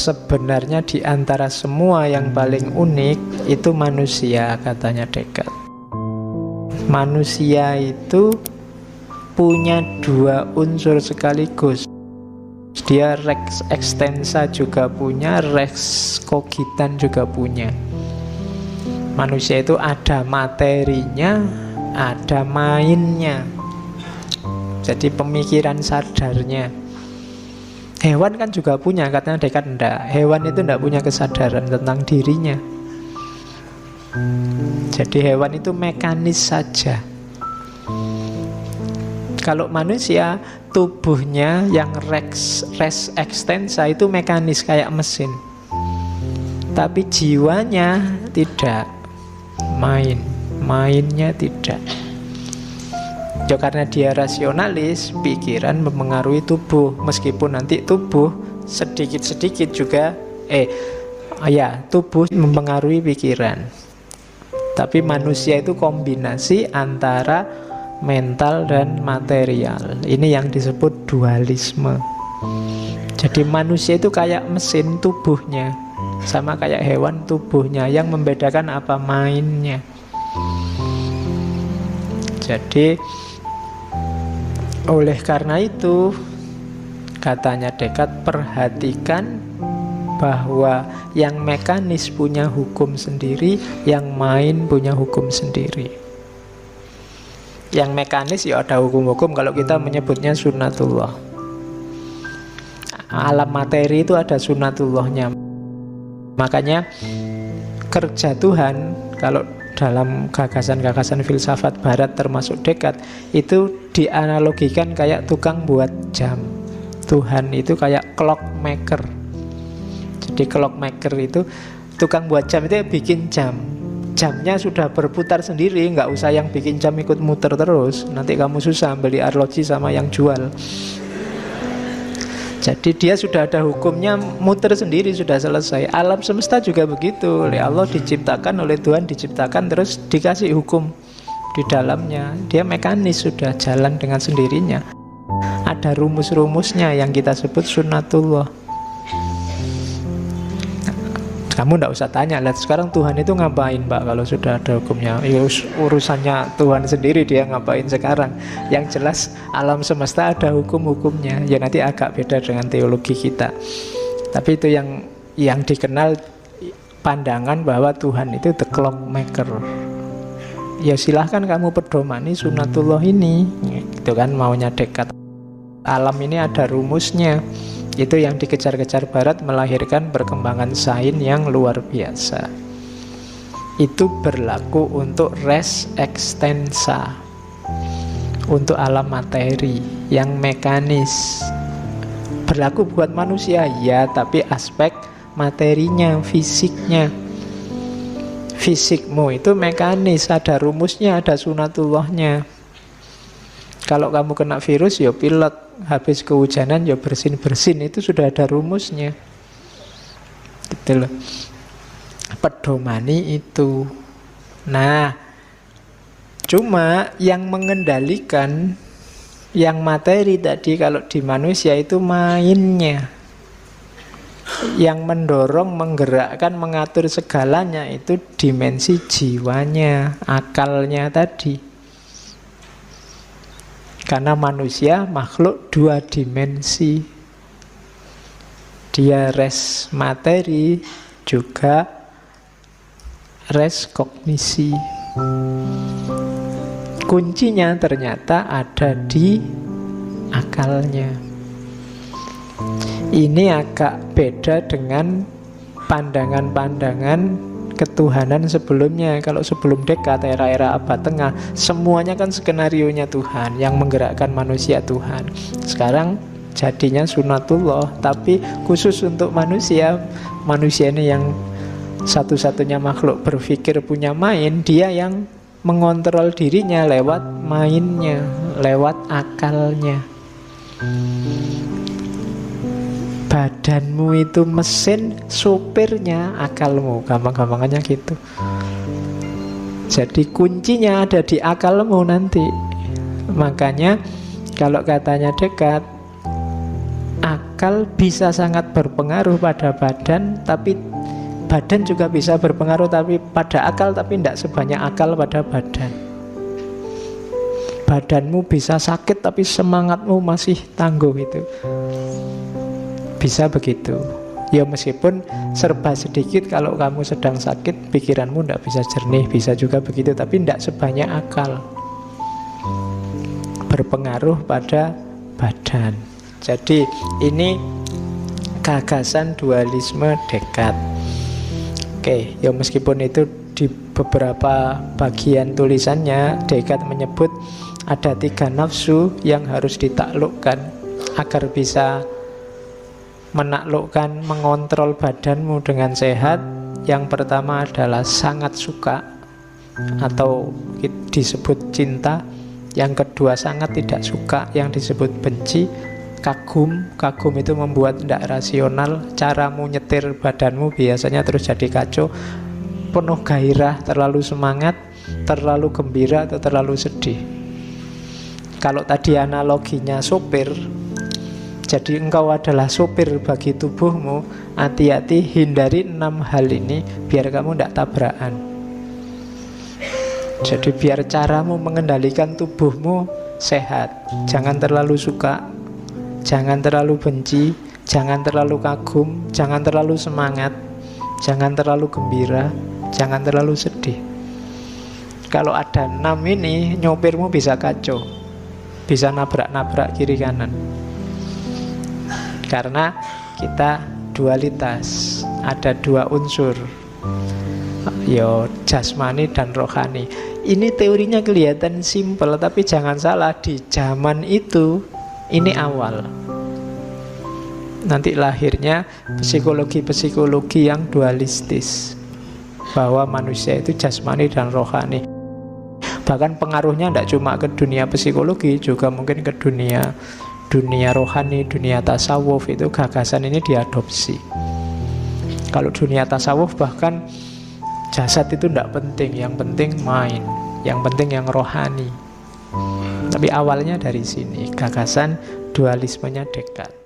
sebenarnya di antara semua yang paling unik itu manusia, katanya Descartes. Manusia itu punya dua unsur sekaligus. Dia res extensa juga punya, res cogitans juga punya. Manusia itu ada materinya, ada mainnya. Jadi pemikiran sadarnya. Hewan kan juga punya, katanya Descartes enggak. Hewan itu enggak punya kesadaran tentang dirinya. Jadi hewan itu mekanis saja. Kalau manusia, tubuhnya yang res extensa itu mekanis kayak mesin. Tapi jiwanya tidak. Mainnya tidak. Ya karena dia rasionalis, pikiran mempengaruhi tubuh. Meskipun nanti tubuh sedikit-sedikit juga tubuh mempengaruhi pikiran. Tapi manusia itu kombinasi antara mental dan material. Ini yang disebut dualisme. Jadi manusia itu kayak mesin tubuhnya, sama kayak hewan tubuhnya. Yang membedakan apa? Mainnya. Jadi oleh karena itu, katanya Descartes, perhatikan bahwa yang mekanis punya hukum sendiri, yang main punya hukum sendiri. Yang mekanis ya ada hukum-hukum, kalau kita menyebutnya sunnatullah. Alam materi itu ada sunnatullahnya. Makanya kerja Tuhan, kalau dalam gagasan-gagasan filsafat barat termasuk Descartes, itu dianalogikan kayak tukang buat jam. Tuhan itu kayak clockmaker. Jadi clockmaker itu tukang buat jam, itu bikin jam. Jamnya sudah berputar sendiri, nggak usah yang bikin jam ikut muter terus. Nanti kamu susah beli arloji sama yang jual. Jadi dia sudah ada hukumnya, muter sendiri, sudah selesai. Alam semesta juga begitu. Oleh Allah diciptakan, oleh Tuhan diciptakan, terus dikasih hukum di dalamnya. Dia mekanis, sudah jalan dengan sendirinya. Ada rumus-rumusnya yang kita sebut sunnatullah. Kamu tidak usah tanya, lihat sekarang Tuhan itu ngapain Pak kalau sudah ada hukumnya. Ya, urusannya Tuhan sendiri, dia ngapain sekarang. Yang jelas alam semesta ada hukum-hukumnya. Ya nanti agak beda dengan teologi kita. Tapi itu yang dikenal pandangan bahwa Tuhan itu the clockmaker. Ya silahkan kamu pedomani sunnatullah ini. Itu kan maunya Descartes. Alam ini ada rumusnya. Itu yang dikejar-kejar barat, melahirkan perkembangan sains yang luar biasa. Itu berlaku untuk res extensa, untuk alam materi yang mekanis. Berlaku buat manusia, ya, tapi aspek materinya, fisiknya. Fisikmu itu mekanis, ada rumusnya, ada sunatullahnya. Kalau kamu kena virus, ya pilek. Habis kehujanan, ya bersin-bersin. Itu sudah ada rumusnya. Gitu loh. Pedomani itu. Nah, cuma yang mengendalikan yang materi tadi, kalau di manusia itu mainnya. Yang mendorong, menggerakkan, mengatur segalanya itu dimensi jiwanya, akalnya tadi. Karena manusia makhluk dua dimensi. Dia res materi, juga res kognisi. Kuncinya ternyata ada di akalnya. Ini agak beda dengan pandangan-pandangan ketuhanan sebelumnya. Kalau sebelum Descartes, era-era abad tengah, semuanya kan skenarionya Tuhan, yang menggerakkan manusia Tuhan. Sekarang jadinya sunnatullah, tapi khusus untuk manusia. Manusia ini yang satu-satunya makhluk berpikir, punya main. Dia yang mengontrol dirinya lewat mainnya, lewat akalnya. Badanmu itu mesin, supirnya akalmu, gampang-gampangannya gitu. Jadi kuncinya ada di akalmu nanti. Makanya kalau katanya Descartes, akal bisa sangat berpengaruh pada badan, tapi badan juga bisa berpengaruh tapi pada akal, tapi tidak sebanyak akal pada badan. Badanmu bisa sakit tapi semangatmu masih tangguh, itu bisa begitu. Ya meskipun serba sedikit, kalau kamu sedang sakit pikiranmu tidak bisa jernih, bisa juga begitu, tapi tidak sebanyak akal. Berpengaruh pada badan. Jadi ini gagasan dualisme Descartes. Oke, ya meskipun itu di beberapa bagian tulisannya Descartes menyebut ada 3 nafsu yang harus ditaklukkan agar bisa menaklukkan, mengontrol badanmu dengan sehat. Yang pertama adalah sangat suka atau disebut cinta. Yang kedua sangat tidak suka, yang disebut benci. Kagum, kagum itu membuat tidak rasional. Caramu nyetir badanmu biasanya terus jadi kacau. Penuh gairah, terlalu semangat, terlalu gembira atau terlalu sedih. Kalau tadi analoginya sopir, jadi engkau adalah sopir bagi tubuhmu. Hati-hati, hindari 6 hal ini biar kamu tidak tabrakan. Jadi biar caramu mengendalikan tubuhmu sehat. Jangan terlalu suka, jangan terlalu benci, jangan terlalu kagum, jangan terlalu semangat, jangan terlalu gembira, jangan terlalu sedih. Kalau ada 6 ini, nyopirmu bisa kacau, bisa nabrak-nabrak kiri kanan. Karena kita dualitas, ada 2 unsur, jasmani dan rohani. Ini teorinya kelihatan simpel, tapi jangan salah, di zaman itu ini awal. Nanti lahirnya psikologi-psikologi yang dualistis, bahwa manusia itu jasmani dan rohani. Bahkan pengaruhnya tidak cuma ke dunia psikologi, juga mungkin ke dunia rohani, dunia tasawuf. Itu gagasan ini diadopsi. Kalau dunia tasawuf bahkan jasad itu tidak penting, yang penting mind, yang penting yang rohani. Tapi awalnya dari sini, gagasan dualismenya Descartes.